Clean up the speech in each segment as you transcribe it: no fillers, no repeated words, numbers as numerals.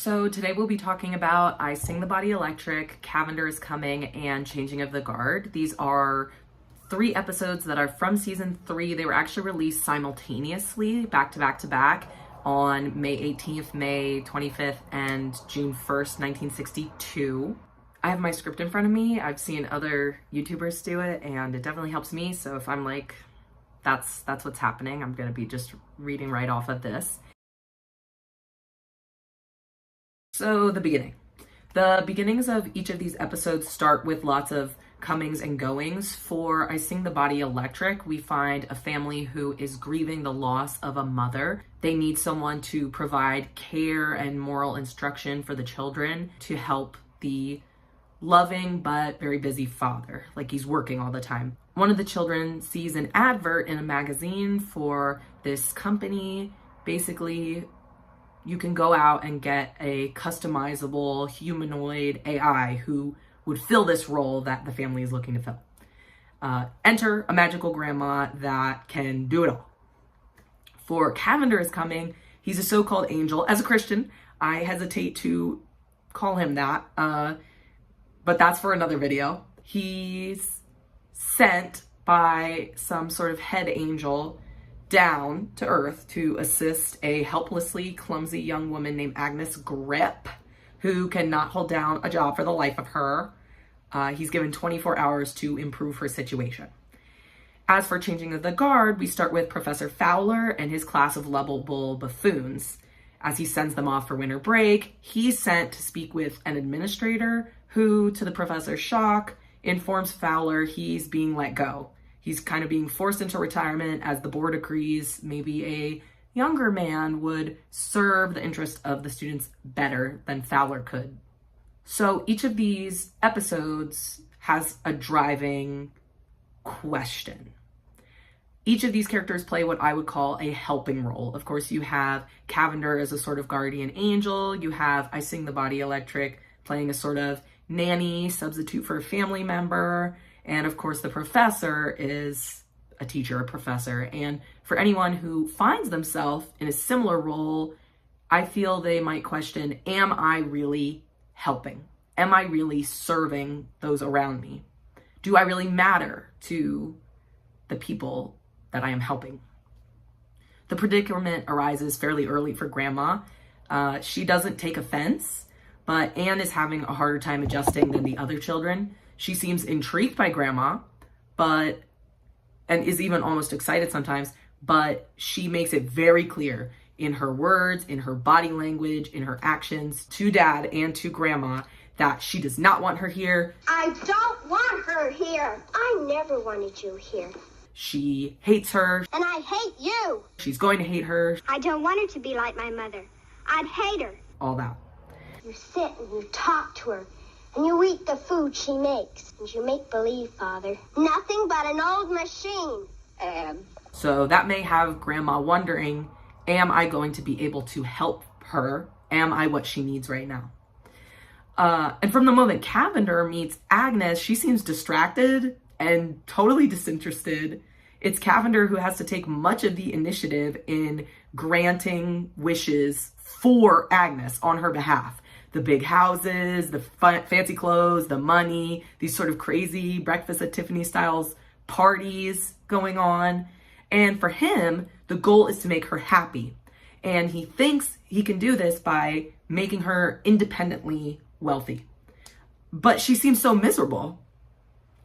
So today we'll be talking about I Sing the Body Electric, Cavender is Coming, and Changing of the Guard. These are 3 episodes that are from season 3. They were actually released simultaneously, back to back to back, on May 18th, May 25th, and June 1st, 1962. I have my script in front of me. I've seen other YouTubers do it, and it definitely helps me. So if I'm like, that's what's happening, I'm gonna be just reading right off of this. So the beginning. The beginnings of each of these episodes start with lots of comings and goings. For I Sing the Body Electric, we find a family who is grieving the loss of a mother. They need someone to provide care and moral instruction for the children to help the loving but very busy father, like he's working all the time. One of the children sees an advert in a magazine for this company. Basically, you can go out and get a customizable humanoid AI who would fill this role that the family is looking to fill. Enter a magical grandma that can do it all. For Cavender is Coming, he's a so-called angel. As a Christian, I hesitate to call him that, but that's for another video. He's sent by some sort of head angel down to Earth to assist a helplessly clumsy young woman named Agnes Grip, who cannot hold down a job for the life of her. He's given 24 hours to improve her situation. As for Changing of the Guard, we start with Professor Fowler and his class of lovable buffoons. As he sends them off for winter break, he's sent to speak with an administrator who, to the professor's shock, informs Fowler he's being let go. He's kind of being forced into retirement as the board agrees maybe a younger man would serve the interest of the students better than Fowler could. So each of these episodes has a driving question. Each of these characters play what I would call a helping role. Of course, you have Cavender as a sort of guardian angel. You have I Sing the Body Electric playing a sort of nanny, substitute for a family member. And of course, the professor is a teacher, a professor. And for anyone who finds themselves in a similar role, I feel they might question, am I really helping? Am I really serving those around me? Do I really matter to the people that I am helping? The predicament arises fairly early for Grandma. She doesn't take offense, but Anne is having a harder time adjusting than the other children. She seems intrigued by Grandma, and is even almost excited sometimes, but she makes it very clear in her words, in her body language, in her actions to Dad and to Grandma that she does not want her here. I don't want her here. I never wanted you here. She hates her. And I hate you. She's going to hate her. I don't want her to be like my mother. I'd hate her. All that. You sit and you talk to her. And you eat the food she makes. And you make believe, Father. Nothing but an old machine. So that may have Grandma wondering, am I going to be able to help her? Am I what she needs right now? And from the moment Cavender meets Agnes, she seems distracted and totally disinterested. It's Cavender who has to take much of the initiative in granting wishes for Agnes on her behalf. The big houses, the fancy clothes, the money, these sort of crazy breakfast at Tiffany styles parties going on. And for him, the goal is to make her happy. And he thinks he can do this by making her independently wealthy. But she seems so miserable,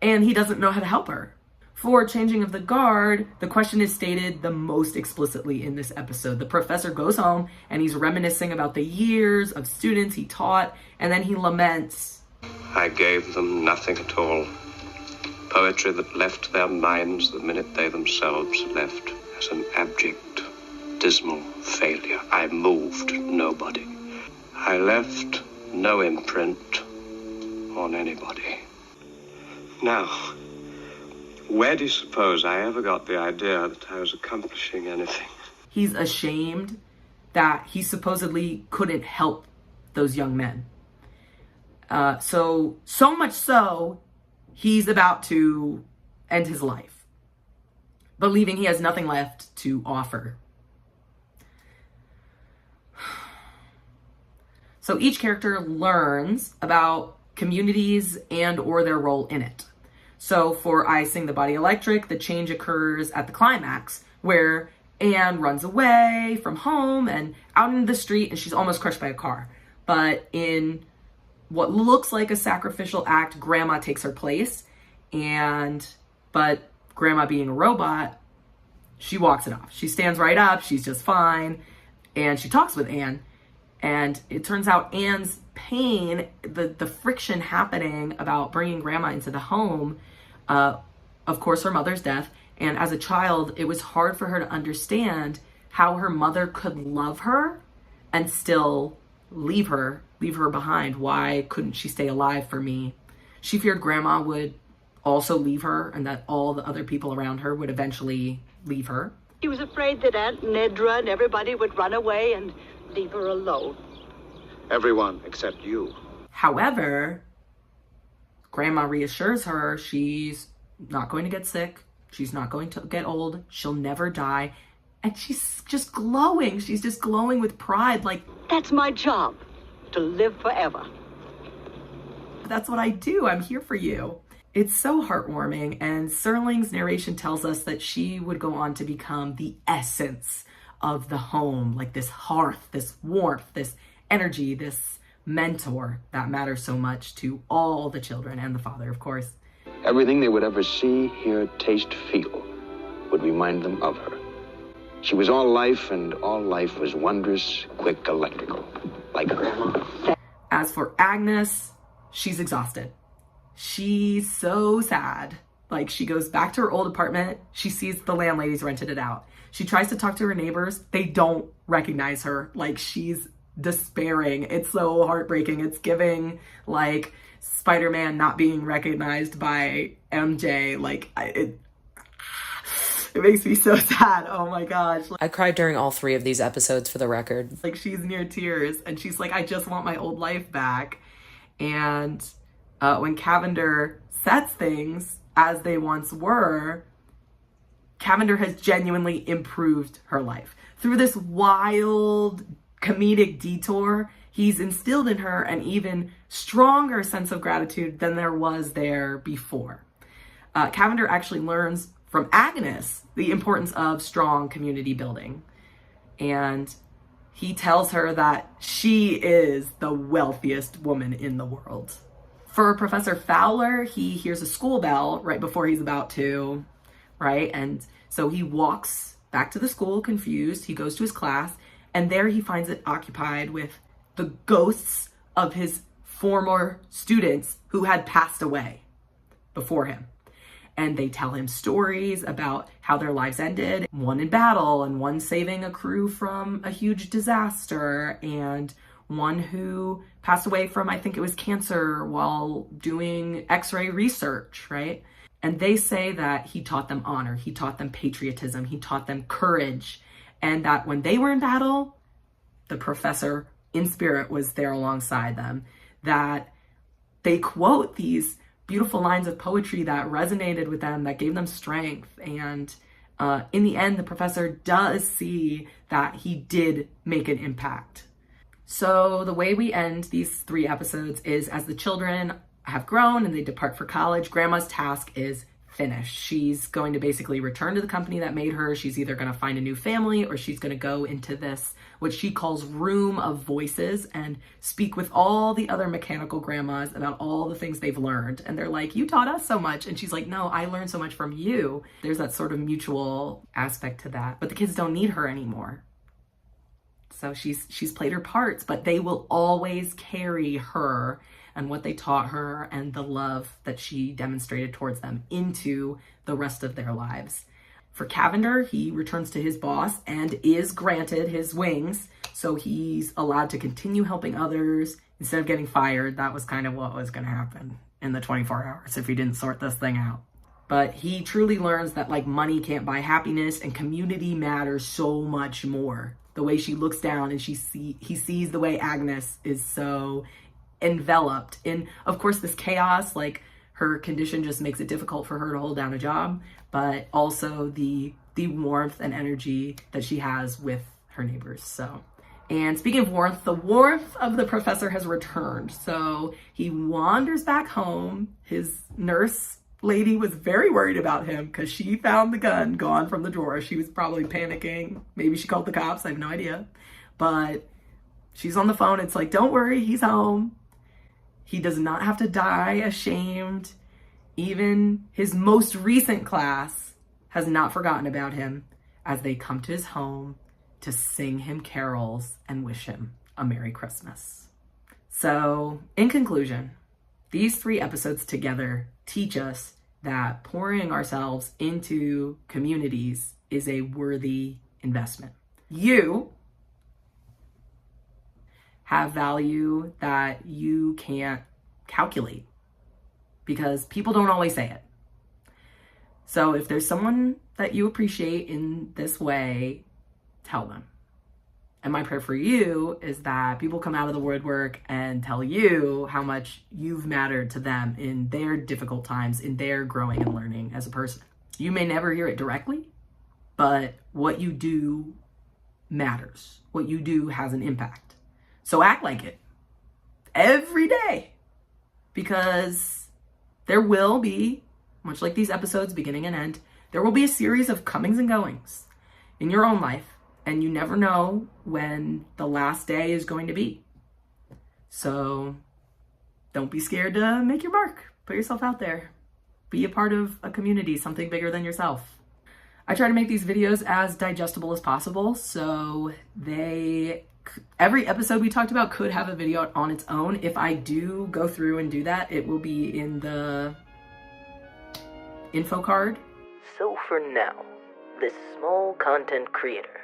and he doesn't know how to help her. For Changing of the Guard, the question is stated the most explicitly in this episode. The professor goes home and he's reminiscing about the years of students he taught, and then he laments, I gave them nothing at all. Poetry that left their minds the minute they themselves left as an abject, dismal failure. I moved nobody. I left no imprint on anybody. Now, where do you suppose I ever got the idea that I was accomplishing anything? He's ashamed that he supposedly couldn't help those young men. So much so, he's about to end his life, believing he has nothing left to offer. So each character learns about communities and or their role in it. So for I Sing the Body Electric, the change occurs at the climax where Anne runs away from home and out into the street, and she's almost crushed by a car. But in what looks like a sacrificial act, Grandma takes her place, but Grandma being a robot, she walks it off. She stands right up, she's just fine, and she talks with Anne. And it turns out Anne's pain, the friction happening about bringing Grandma into the home, of course, her mother's death. And as a child, it was hard for her to understand how her mother could love her and still leave her behind. Why couldn't she stay alive for me? She feared Grandma would also leave her and that all the other people around her would eventually leave her. She was afraid that Aunt Nedra and everybody would run away and leave her alone. Everyone except you. However, Grandma reassures her she's not going to get sick. She's not going to get old. She'll never die. And she's just glowing. She's just glowing with pride. Like, that's my job, to live forever. That's what I do. I'm here for you. It's so heartwarming. And Serling's narration tells us that she would go on to become the essence of the home, like this hearth, this warmth, this energy, this mentor that matters so much to all the children and the father, of course. Everything they would ever see, hear, taste, feel would remind them of her. She was all life, and all life was wondrous, quick, electrical, like Grandma. As for Agnes, she's exhausted. She's so sad. Like, she goes back to her old apartment. She sees the landlady's rented it out. She tries to talk to her neighbors. They don't recognize her. Like, she's despairing. It's so heartbreaking. It's giving, like, Spider-Man not being recognized by MJ. Like, it makes me so sad. Oh my gosh. I cried during all 3 of these episodes, for the record. Like, she's near tears, and she's like, I just want my old life back. And when Cavender sets things as they once were, Cavender has genuinely improved her life. Through this wild comedic detour, he's instilled in her an even stronger sense of gratitude than there was there before. Cavender actually learns from Agnes the importance of strong community building. And he tells her that she is the wealthiest woman in the world. For Professor Fowler, he hears a school bell right before he's about to, right? And so he walks back to the school confused. He goes to his class, and there he finds it occupied with the ghosts of his former students who had passed away before him. And they tell him stories about how their lives ended, one in battle and one saving a crew from a huge disaster, and one who passed away from, I think it was cancer, while doing X-ray research, right? And they say that he taught them honor, he taught them patriotism, he taught them courage, and that when they were in battle, the professor in spirit was there alongside them, that they quote these beautiful lines of poetry that resonated with them, that gave them strength. And in the end, the professor does see that he did make an impact. So the way we end these 3 episodes is as the children have grown and they depart for college, Grandma's task is finished. She's going to basically return to the company that made her. She's either going to find a new family or she's going to go into this, what she calls room of voices, and speak with all the other mechanical grandmas about all the things they've learned. And they're like, you taught us so much. And she's like, no, I learned so much from you. There's that sort of mutual aspect to that. But the kids don't need her anymore. So she's played her parts, but they will always carry her and what they taught her and the love that she demonstrated towards them into the rest of their lives. For Cavender, he returns to his boss and is granted his wings, so he's allowed to continue helping others instead of getting fired. That was kind of what was going to happen in the 24 hours if he didn't sort this thing out. But he truly learns that, like, money can't buy happiness and community matters so much more. The way she looks down and he sees the way Agnes is so enveloped in, of course, this chaos. Like, her condition just makes it difficult for her to hold down a job, but also the warmth and energy that she has with her neighbors. So And speaking of warmth, the warmth of the professor has returned. So he wanders back home. His nurse lady was very worried about him because she found the gun gone from the drawer. She was probably panicking. Maybe she called the cops. I have no idea. But she's on the phone. It's like, don't worry, he's home. He does not have to die ashamed. Even his most recent class has not forgotten about him as they come to his home to sing him carols and wish him a Merry Christmas. So, in conclusion, these 3 episodes together teach us that pouring ourselves into communities is a worthy investment. You have value that you can't calculate because people don't always say it. So if there's someone that you appreciate in this way, tell them. And my prayer for you is that people come out of the woodwork and tell you how much you've mattered to them in their difficult times, in their growing and learning as a person. You may never hear it directly, but what you do matters. What you do has an impact. So act like it every day, because there will be, much like these episodes beginning and end, there will be a series of comings and goings in your own life, and you never know when the last day is going to be. So don't be scared to make your mark. Put yourself out there. Be a part of a community, something bigger than yourself. I try to make these videos as digestible as possible, so every episode we talked about could have a video on its own. If I do go through and do that, it will be in the info card. So for now, this small content creator,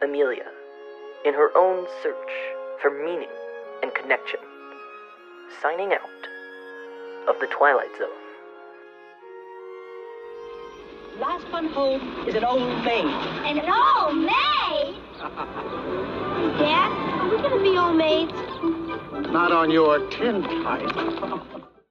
Amelia, in her own search for meaning and connection, signing out of the Twilight Zone. Last one home is an old maid. And an old maid? Dad, are we going to be old maids? Not on your tin type.